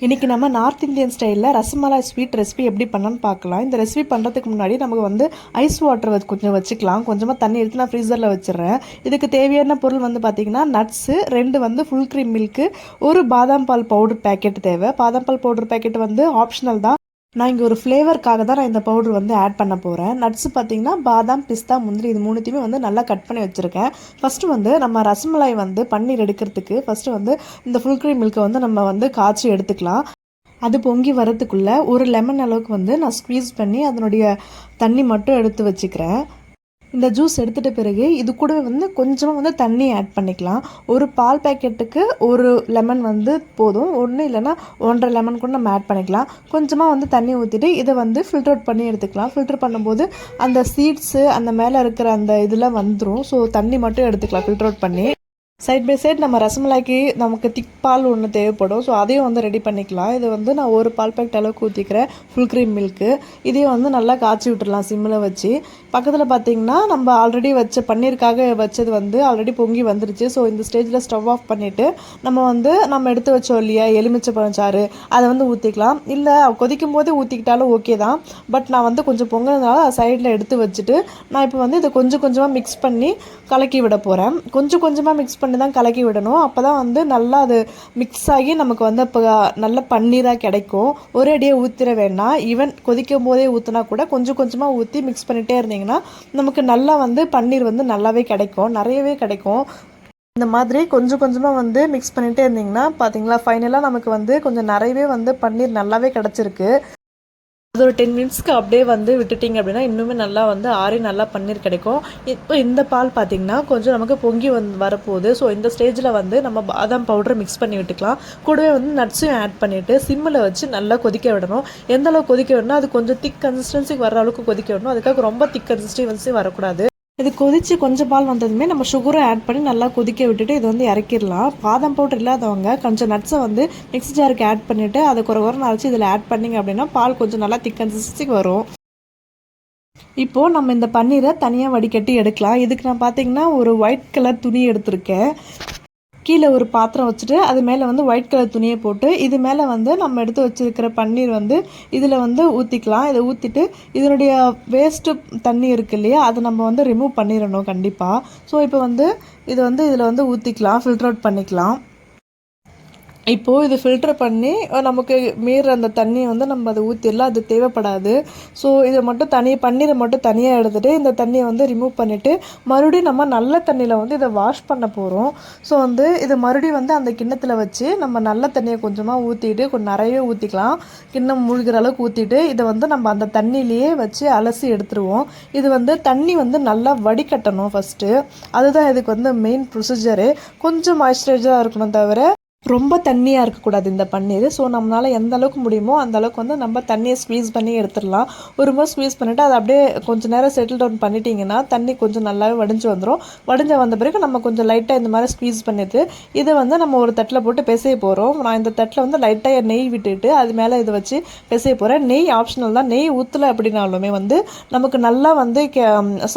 இன்றைக்கி நம்ம north Indian ஸ்டைலில் ரசமலாய் ஸ்வீட் ரெசிபி எப்படி பண்ணலான்னு பார்க்கலாம். இந்த ரெசிபி பண்ணுறதுக்கு முன்னாடி நமக்கு வந்து ஐஸ் வாட்டர் கொஞ்சம் வச்சுக்கலாம். கொஞ்சமாக தண்ணி எடுத்து நான் ஃப்ரீசரில் வச்சுறேன். இதுக்கு தேவையான பொருள் வந்து பார்த்திங்கன்னா நட்ஸு 2 வந்து ஃபுல் க்ரீம் மில்க்கு, ஒரு பாதாம் பால் பவுடர் பேக்கெட் தேவை. பாதாம் பால் பவுடர் பேக்கெட் வந்து ஆப்ஷனல் தான். நான் இங்கே ஒரு ஃப்ளேவருக்காக தான் நான் இந்த பவுடர் வந்து ஆட் பண்ண போகிறேன். நட்ஸ் பார்த்திங்கன்னா பாதாம், பிஸ்தா, முந்திரி இது மூணுத்தையுமே வந்து நல்லா கட் பண்ணி வச்சுருக்கேன். ஃபஸ்ட்டு வந்து நம்ம ரசமலாய் வந்து பன்னீர் எடுக்கிறதுக்கு ஃபஸ்ட்டு வந்து இந்த ஃபுல் க்ரீம் மில்க்கை வந்து நம்ம வந்து காய்ச்சி எடுத்துக்கலாம். அது பொங்கி வரத்துக்குள்ளே ஒரு லெமன் அளவுக்கு வந்து நான் ஸ்க்வீஸ் பண்ணி அதனுடைய தண்ணி மட்டும் எடுத்து வச்சுக்கிறேன். இந்த ஜூஸ் எடுத்துகிட்ட பிறகு இது கூடவே வந்து கொஞ்சமாக வந்து தண்ணி ஆட் பண்ணிக்கலாம். ஒரு பால் பேக்கெட்டுக்கு ஒரு லெமன் வந்து போதும். ஒன்று இல்லைன்னா 1.5 லெமன் கூட நம்ம ஆட் பண்ணிக்கலாம். கொஞ்சமாக வந்து தண்ணி ஊற்றிட்டு இதை வந்து ஃபில்டர் அவுட் பண்ணி எடுத்துக்கலாம். ஃபில்டர் பண்ணும்போது அந்த சீட்ஸு அந்த மேலே இருக்கிற அந்த இதெல்லாம் வந்துடும். ஸோ தண்ணி மட்டும் எடுத்துக்கலாம் ஃபில்டர் அவுட் பண்ணி. சைட் பை சைட் நம்ம ரசமலாய்க்கு நமக்கு திக் பால் ஒன்று தேவைப்படும். ஸோ அதையும் வந்து ரெடி பண்ணிக்கலாம். இது வந்து நான் ஒரு பால் பேக்கெட் அளவுக்கு ஊற்றிக்கிறேன் ஃபுல் க்ரீம் மில்க்கு. இதையும் வந்து நல்லா காய்ச்சி விட்டுடலாம் சிம்மில் வச்சு. பக்கத்தில் பார்த்திங்கன்னா நம்ம ஆல்ரெடி வச்ச பன்னீருக்காக வச்சது வந்து ஆல்ரெடி பொங்கி வந்துருச்சு. ஸோ இந்த ஸ்டேஜில் ஸ்டவ் ஆஃப் பண்ணிவிட்டு நம்ம எடுத்து வச்சோம் இல்லையா எலுமிச்சை பழச்சாறு, அதை வந்து ஊற்றிக்கலாம். இல்லை கொதிக்கும் போதே ஊற்றிக்கிட்டாலும் ஓகே தான். பட் நான் வந்து கொஞ்சம் பொங்கினதுனால சைடில் எடுத்து வச்சுட்டு நான் இப்போ வந்து இதை கொஞ்சம் கொஞ்சமாக மிக்ஸ் பண்ணி கலக்கி விட போகிறேன். கொஞ்சம் கொஞ்சமாக மிக்ஸ் பண்ணி தான் கலக்கி விடணும். அப்போ தான் வந்து நல்லா அது மிக்ஸ் ஆகி நமக்கு வந்து இப்போ நல்ல பன்னீராக கிடைக்கும். ஒரே அடியே ஊற்றிட வேண்டாம். ஈவன் கொதிக்கும் போதே ஊற்றினா கூட கொஞ்சம் கொஞ்சமாக ஊற்றி மிக்ஸ் பண்ணிகிட்டே இருந்தீங்கன்னா நமக்கு நல்லா வந்து பன்னீர் வந்து நல்லாவே கிடைக்கும், நிறையவே கிடைக்கும். இந்த மாதிரி கொஞ்சம் கொஞ்சமாக வந்து மிக்ஸ் பண்ணிகிட்டே இருந்தீங்கன்னா பார்த்தீங்களா ஃபைனலாக நமக்கு வந்து கொஞ்சம் நிறையவே வந்து பன்னீர் நல்லாவே கிடச்சிருக்கு. அது ஒரு 10 மினிட்ஸ்க்கு அப்படியே வந்து விட்டுட்டிங்க அப்படின்னா இன்னுமே நல்லா வந்து ஆறி நல்லா பன்னீர் கிடைக்கும். இப்போ இந்த பால் பார்த்திங்கன்னா கொஞ்சம் நமக்கு பொங்கி வரப்போகுது. ஸோ இந்த ஸ்டேஜில் வந்து நம்ம பாதாம் பவுடரை மிக்ஸ் பண்ணி விட்டுக்கலாம். கூடவே வந்து நட்ஸையும் ஆட் பண்ணிவிட்டு சிம்மில் வச்சு நல்லா கொதிக்க விடணும். எந்த அளவுக்கு கொதிக்க விடணும், அது கொஞ்சம் திக் கன்சிஸ்டன்சிக்கு வர அளவுக்கு கொதிக்க விடணும். அதுக்காக ரொம்ப திக் கன்சிஸ்டன்சி வரக்கூடாது. இது கொதித்து கொஞ்சம் பால் வந்ததுமே நம்ம சுகரை ஆட் பண்ணி நல்லா கொதிக்க விட்டுட்டு இது வந்து இறக்கிடலாம். பாதாம் பவுடர் இல்லாதவங்க கொஞ்சம் நட்ஸை வந்து மிக்ஸி ஜாருக்கு ஆட் பண்ணிவிட்டு அதை குறை அரைச்சி இதில் ஆட் பண்ணிங்க அப்படின்னா பால் கொஞ்சம் நல்லா திக் கன்சிஸ்டன்சிக்கு வரும். இப்போது நம்ம இந்த பன்னீரை தனியாக வடிகட்டி எடுக்கலாம். இதுக்கு நான் பார்த்திங்கன்னா ஒரு ஒயிட் கலர் துணி எடுத்திருக்கேன். கீழே ஒரு பாத்திரம் வச்சுட்டு அது மேலே வந்து ஒயிட் கலர் துணியை போட்டு இது மேலே வந்து நம்ம எடுத்து வச்சுருக்கிற பன்னீர் வந்து இதில் வந்து ஊற்றிக்கலாம். இதை ஊற்றிட்டு இதனுடைய வேஸ்ட்டு தண்ணி இருக்குது இல்லையா, அதை நம்ம வந்து ரிமூவ் பண்ணிடணும் கண்டிப்பாக. ஸோ இப்போ வந்து இதில் வந்து ஊற்றிக்கலாம், ஃபில்டர் அவுட் பண்ணிக்கலாம். இப்போது இது ஃபில்டர் பண்ணி நமக்கு மீற அந்த தண்ணியை வந்து நம்ம அதை ஊற்றிடலாம். அது தேவைப்படாது. ஸோ இதை மட்டும் பன்னீரை மட்டும் தனியாக எடுத்துகிட்டு இந்த தண்ணியை வந்து ரிமூவ் பண்ணிவிட்டு மறுபடியும் நம்ம நல்ல தண்ணியில் வந்து இதை வாஷ் பண்ண போகிறோம். ஸோ வந்து இதை மறுபடியும் வந்து அந்த கிண்ணத்தில் வச்சு நம்ம நல்ல தண்ணியை கொஞ்சமாக ஊற்றிட்டு கொஞ்சம் நிறையவே ஊற்றிக்கலாம். கிண்ணம் மூழ்கிற அளவுக்கு ஊற்றிட்டு இதை வந்து நம்ம அந்த தண்ணியிலேயே வச்சு அலசி எடுத்துருவோம். இது வந்து தண்ணி வந்து நல்லா வடிகட்டணும் ஃபஸ்ட்டு. அதுதான் இதுக்கு வந்து மெயின் ப்ரொசீஜரு. கொஞ்சம் மாய்ஸ்சரைஸராக இருக்கணும் தவிர ரொம்ப தண்ணியாக இருக்கக்கூடாது இந்த பன்னீர். ஸோ நம்மளால் எந்த அளவுக்கு முடியுமோ அந்த அளவுக்கு வந்து நம்ம தண்ணியை ஸ்க்வீஸ் பண்ணி எடுத்துடலாம். ஒரு முறை ஸ்க்வீஸ் பண்ணிவிட்டு அதை அப்படியே கொஞ்சம் நேரம் செட்டில் டவுன் பண்ணிட்டீங்கன்னா தண்ணி கொஞ்சம் நல்லாவே வடிஞ்சு வந்துடும். வடிஞ்ச வந்த பிறகு நம்ம கொஞ்சம் லைட்டாக இந்த மாதிரி ஸ்க்வீஸ் பண்ணிவிட்டு இதை வந்து நம்ம ஒரு தட்டில் போட்டு பிசைய போகிறோம். நான் இந்த தட்டில் வந்து லைட்டாக நெய் விட்டுட்டு அது மேலே இதை வச்சு பிசைய போகிறேன். நெய் ஆப்ஷனல் தான். நெய் ஊற்றலை அப்படின்னாலுமே வந்து நமக்கு நல்லா வந்து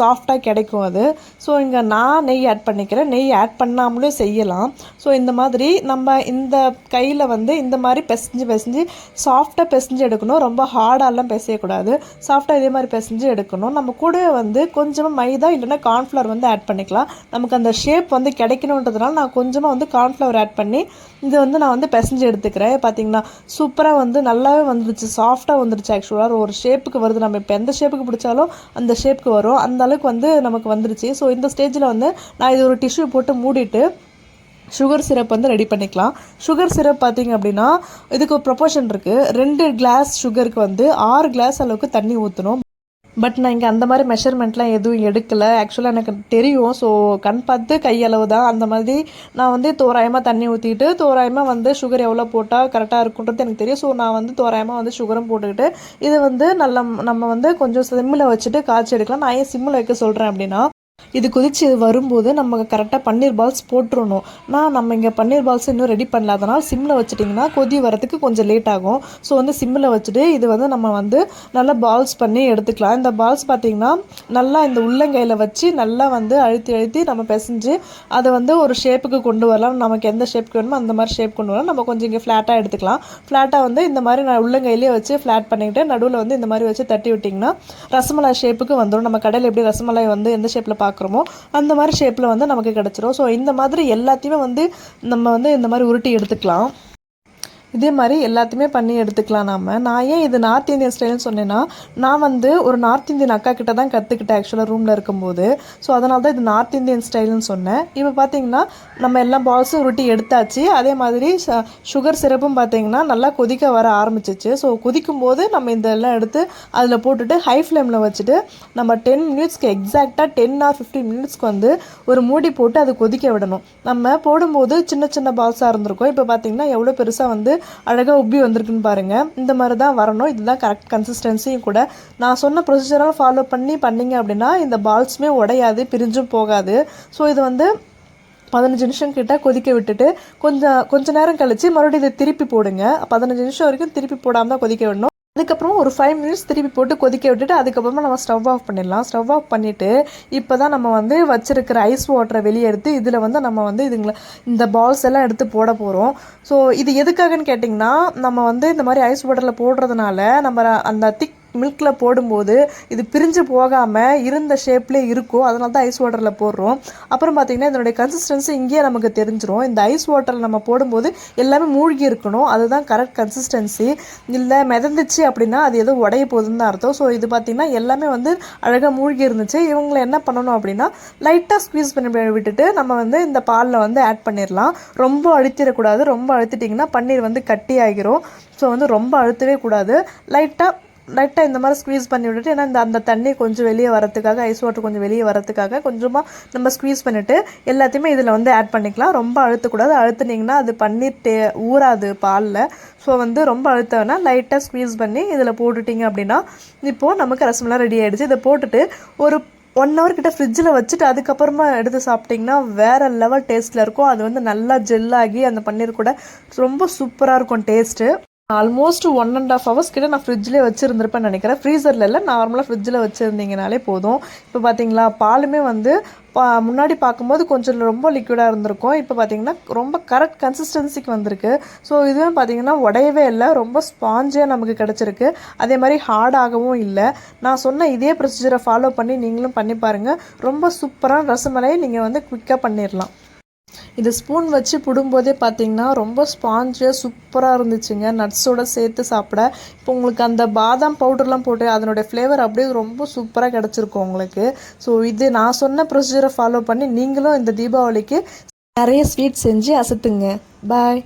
சாஃப்டாக கிடைக்கும் அது. ஸோ இங்கே நான் நெய் ஆட் பண்ணிக்கிறேன். நெய் ஆட் பண்ணாமலே செய்யலாம். ஸோ இந்த மாதிரி நம்ம இந்த கையில் வந்து இந்த மாதிரி பிசைஞ்சு சாஃப்டாக பிசைஞ்சு எடுக்கணும். ரொம்ப ஹார்டாலாம் பிசையக்கூடாது. சாஃப்டாக இதே மாதிரி பிசைஞ்சு எடுக்கணும். நம்ம கூடவே வந்து கொஞ்சமாக மைதா இல்லைன்னா கார்ன்ஃப்ளவர் வந்து ஆட் பண்ணிக்கலாம். நமக்கு அந்த ஷேப் வந்து கிடைக்கணுன்றதுனால நான் கொஞ்சமாக வந்து கார்ன்ஃப்ளவர் ஆட் பண்ணி இது வந்து நான் வந்து பிசைஞ்சு எடுத்துக்கிறேன். பார்த்தீங்கன்னா சூப்பராக வந்து நல்லாவே வந்துருச்சு, சாஃப்டாக வந்துருச்சு. ஆக்சுவலாக ஒரு ஷேப்புக்கு வருது. நம்ம இப்போ எந்த ஷேப்புக்கு பிடிச்சாலும் அந்த ஷேப்புக்கு வரும். அந்த அளவுக்கு வந்து நமக்கு வந்துருச்சு. ஸோ இந்த ஸ்டேஜில் வந்து நான் இது ஒரு டிஷ்யூ போட்டு மூடிட்டு சுகர் சிரப் வந்து ரெடி பண்ணிக்கலாம். சுகர் சிரப் பார்த்திங்க அப்படின்னா இதுக்கு ஒரு ப்ரொபோர்ஷன் இருக்குது. 2 கிளாஸ் சுகருக்கு வந்து 6 கிளாஸ் அளவுக்கு தண்ணி ஊற்றணும். பட் நான் இங்கே அந்த மாதிரி மெஷர்மெண்ட்லாம் எதுவும் எடுக்கலை. ஆக்சுவலாக எனக்கு தெரியும். ஸோ கண் பார்த்து கையளவு தான். அந்த மாதிரி நான் வந்து தோராயமாக தண்ணி ஊற்றிட்டு தோராயமாக வந்து சுகர் எவ்வளோ போட்டால் கரெக்டாக இருக்குன்றது எனக்கு தெரியும். ஸோ நான் வந்து தோராயமாக வந்து சுகரும் போட்டுக்கிட்டு இது வந்து நம்ம வந்து கொஞ்சம் சிம்மில் வச்சுட்டு காய்ச்சி எடுக்கலாம். நான் ஏன் சிம்மில் வைக்க சொல்கிறேன் அப்படின்னா இது கொதிச்சு வரும்போது நம்ம கரெக்டாக பன்னீர் பால்ஸ் போட்டுறணும். நம்ம இங்கே பன்னீர் பால்ஸ் இன்னும் ரெடி பண்ணலாதனால் சிம்மில் வச்சுட்டிங்கன்னா கொதி வரதுக்கு கொஞ்சம் லேட் ஆகும். ஸோ வந்து சிம்மில் வச்சுட்டு இது வந்து நம்ம வந்து நல்லா பால்ஸ் பண்ணி எடுத்துக்கலாம். இந்த பால்ஸ் பார்த்திங்கன்னா நல்லா இந்த உள்ளங்கையில் வச்சு நல்லா வந்து அழுத்தி அழுத்தி நம்ம பிசைஞ்சு அதை வந்து ஒரு ஷேப்புக்கு கொண்டு வரலாம். நமக்கு எந்த ஷேப்புக்கு வேணுமோ அந்த மாதிரி ஷேப் கொண்டு வரலாம். நம்ம கொஞ்சம் இங்கே ஃப்ளாட்டாக எடுத்துக்கலாம். ஃப்ளாட்டாக வந்து இந்த மாதிரி நான் உள்ளங்கையிலே வச்சு ஃப்ளாட் பண்ணிக்கிட்டு நடுவில் வந்து இந்த மாதிரி வச்சு தட்டி விட்டிங்கன்னா ரசமலாய் ஷேப்புக்கு வந்துடும். நம்ம கடையில் எப்படி ரசமலாய் வந்து எந்த ஷேப்பில் பார்க்குறோமோ அந்த மாதிரி ஷேப்பில் வந்து நமக்கு கிடச்சிரும். ஸோ இந்த மாதிரி எல்லாத்தையுமே வந்து நம்ம வந்து இந்த மாதிரி உருட்டி எடுத்துக்கலாம். இதே மாதிரி எல்லாத்தையுமே பண்ணி எடுத்துக்கலாம். நான் ஏன் இது நார்த் இந்தியன் ஸ்டைல்னு சொன்னேன்னா, நான் வந்து ஒரு நார்த் இந்தியன் அக்கா கிட்ட தான் கற்றுக்கிட்டேன் ஆக்சுவலாக ரூமில் இருக்கும்போது. ஸோ அதனால தான் இது நார்த் இந்தியன் ஸ்டைல்னு சொன்னேன். இப்போ பார்த்தீங்கன்னா நம்ம எல்லா பால்ஸும் உருட்டி எடுத்தாச்சு. அதே மாதிரி சுகர் சிரப்பும் பார்த்தீங்கன்னா நல்லா கொதிக்க வர ஆரம்பிச்சிச்சு. ஸோ கொதிக்கும் போது நம்ம இதெல்லாம் எடுத்து அதில் போட்டுட்டு ஹை ஃப்ளேமில் வச்சுட்டு நம்ம 10 மினிட்ஸ்க்கு எக்ஸாக்டாக 10 or 15 மினிட்ஸ்க்கு வந்து ஒரு மூடி போட்டு அது கொதிக்க விடணும். நம்ம போடும்போது சின்ன சின்ன பால்ஸாக இருந்திருக்கும். இப்போ பார்த்தீங்கன்னா எவ்வளோ பெருசாக வந்து அழகாக உப்பி வந்திருக்குன்னு பாருங்கள். இந்த மாதிரி தான் வரணும். இதுதான் கரெக்ட் கன்சிஸ்டன்சியும் கூட. நான் சொன்ன ப்ரொசீஜராக ஃபாலோ பண்ணிங்க அப்படின்னா இந்த பால்ஸுமே உடையாது, பிரிஞ்சும் போகாது. ஸோ இது வந்து 15 நிமிஷம் கிட்ட கொதிக்க விட்டுட்டு கொஞ்ச நேரம் கழித்து மறுபடியும் இதை திருப்பி போடுங்க. 15 நிமிஷம் வரைக்கும் திருப்பி போடாமல் தான் கொதிக்க விடணும். அதுக்கப்புறம் ஒரு 5 மினிட்ஸ் திருப்பி போட்டு கொதிக்க விட்டுட்டு அதுக்கப்புறமா நம்ம ஸ்டவ் ஆஃப் பண்ணிடலாம். ஸ்டவ் ஆஃப் பண்ணிவிட்டு இப்போ தான் நம்ம வந்து வச்சுருக்கிற ஐஸ் வாட்டரை வெளியே எடுத்து இதில் வந்து நம்ம வந்து இந்த பால்ஸ் எல்லாம் எடுத்து போட போகிறோம். ஸோ இது எதுக்காகன்னு கேட்டிங்கன்னா, நம்ம வந்து இந்த மாதிரி ஐஸ் வாட்டரில் போடுறதுனால நம்ம அந்த திக் மில்கில் போடும்போது இது பிரிஞ்சு போகாமல் இருந்த ஷேப்லேயே இருக்கும். அதனால தான் ஐஸ் வாட்டரில் போடுறோம். அப்புறம் பார்த்திங்கன்னா இதனுடைய கன்சிஸ்டன்சி இங்கேயே நமக்கு தெரிஞ்சிடும். இந்த ஐஸ் வாட்டரில் நம்ம போடும்போது எல்லாமே மூழ்கி இருக்கணும். அதுதான் கரெக்ட் கன்சிஸ்டன்சி. இல்லை மிதந்துச்சு அப்படின்னா அது எதோ உடைய போகுதுன்னு தான் அர்த்தம். ஸோ இது பார்த்திங்கன்னா எல்லாமே வந்து அழகாக மூழ்கி இருந்துச்சு. இவங்களை என்ன பண்ணணும் அப்படின்னா லைட்டாக ஸ்க்வீஸ் பண்ணி விட்டுட்டு நம்ம வந்து இந்த பாலில் வந்து ஆட் பண்ணிடலாம். ரொம்ப அழுத்திடக்கூடாது. ரொம்ப அழுத்திட்டிங்கன்னா பன்னீர் வந்து கட்டி ஆகிரும். ஸோ வந்து ரொம்ப அழுத்தவே கூடாது. லைட்டாக இந்த மாதிரி ஸ்க்வீஸ் பண்ணி விட்டுட்டு, ஏன்னா அந்த தண்ணி கொஞ்சம் வெளியே வரத்துக்காக, ஐஸ் வாட்டர் கொஞ்சம் வெளியே வரத்துக்காக கொஞ்சமாக நம்ம ஸ்க்வீஸ் பண்ணிவிட்டு எல்லாத்தையுமே இதில் வந்து ஆட் பண்ணிக்கலாம். ரொம்ப அழுத்தக்கூடாது. அழுத்துனீங்கன்னா அது பன்னீர் ஊறாது பாலில். ஸோ வந்து ரொம்ப அழுத்த வேணால் லைட்டாக ஸ்க்வீஸ் பண்ணி இதில் போட்டுட்டிங்க அப்படின்னா இப்போது நமக்கு ரசமலாய் ரெடி ஆகிடுச்சு. இதை போட்டுட்டு ஒரு 1 hour கிட்ட ஃப்ரிட்ஜில் வச்சுட்டு அதுக்கப்புறமா எடுத்து சாப்பிட்டிங்கன்னா வேறு லெவல் டேஸ்ட்டில் இருக்கும். அது வந்து நல்லா ஜெல்லாகி அந்த பன்னீர் கூட ரொம்ப சூப்பராக இருக்கும் டேஸ்ட்டு. ஆல்மோஸ்ட் 1.5 hours கிட்ட நான் ஃப்ரிட்ஜ்லேயே வச்சுருந்துருப்பேன்னு நினைக்கிறேன். ஃப்ரீசரில் இல்லை, நார்மலாக ஃப்ரிட்ஜில் வச்சுருந்தீங்கனாலே போதும். இப்போ பார்த்தீங்களா பாலுமே வந்து முன்னாடி பார்க்கும்போது கொஞ்சம் ரொம்ப லிக்விடாக இருந்திருக்கும். இப்போ பார்த்தீங்கன்னா ரொம்ப கரெக்ட் கன்சிஸ்டன்சிக்கு வந்திருக்கு. ஸோ இதுவே பார்த்தீங்கன்னா உடையவே இல்லை, ரொம்ப ஸ்பாஞ்சியாக நமக்கு கிடச்சிருக்கு. அதே மாதிரி ஹார்டாகவும் இல்லை. நான் சொன்ன இதே ப்ரொசீஜரை ஃபாலோ பண்ணி நீங்களும் பண்ணி பாருங்கள். ரொம்ப சூப்பரான ரசமலாயை நீங்கள் வந்து குயிக்காக பண்ணிடலாம். இது ஸ்பூன் வச்சு புடும்போதே பார்த்தீங்கன்னா ரொம்ப ஸ்பாஞ்சியாக சூப்பராக இருந்துச்சுங்க. நட்ஸோடு சேர்த்து சாப்பிட. இப்போ உங்களுக்கு அந்த பாதாம் பவுடர்லாம் போட்டு அதனுடைய ஃப்ளேவர் அப்படியே ரொம்ப சூப்பராக கிடச்சிருக்கும் உங்களுக்கு. ஸோ இது நான் சொன்ன ப்ரொசீஜரை ஃபாலோ பண்ணி நீங்களும் இந்த தீபாவளிக்கு நிறைய ஸ்வீட் செஞ்சு அசத்துங்க. பாய்.